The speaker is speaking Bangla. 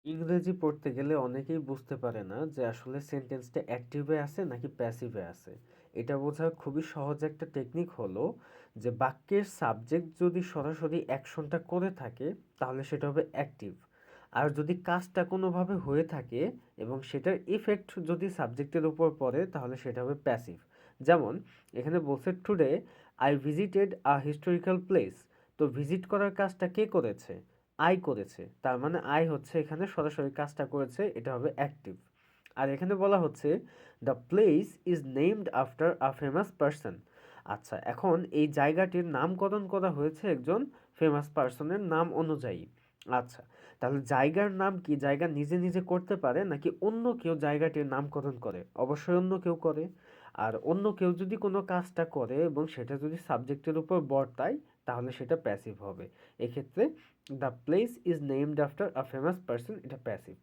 ইংরেজি পড়তে গেলে অনেকেই বুঝতে পারে না যে আসলে সেন্টেন্সটা অ্যাক্টিভে আছে নাকি প্যাসিভে আছে। এটা বোঝার খুবই সহজ একটা টেকনিক হলো যে বাক্যের সাবজেক্ট যদি সরাসরি অ্যাকশনটা করে থাকে তাহলে সেটা হবে অ্যাক্টিভ। আর যদি কাজটা কোনোভাবে হয়ে থাকে এবং সেটার ইফেক্ট যদি সাবজেক্টের উপর পড়ে তাহলে সেটা হবে প্যাসিভ। যেমন এখানে বলছে today I visited a historical place. তো ভিজিট করার কাজটা কে করেছে? আই করেছে। তার মানে আই হচ্ছে এখানে সরাসরি কাজটা করেছে, এটা হবে অ্যাক্টিভ। আর এখানে বলা হচ্ছে the place is named after a famous person. আচ্ছা, এখন এই জায়গাটির নামকরণ করা হয়েছে একজন ফেমাস পারসনের নাম অনুযায়ী। আচ্ছা, তাহলে জায়গার নাম কি জায়গা নিজে নিজে করতে পারে নাকি অন্য কেউ জায়গাটির নামকরণ করে? অবশ্যই অন্য কেউ করে। আর অন্য কেউ যদি কোনো কাজটা করে এবং সেটা যদি সাবজেক্টের উপর বর্তায় তাহলে সেটা প্যাসিভ হবে। এক্ষেত্রে the place is named after a famous person, এটা প্যাসিভ।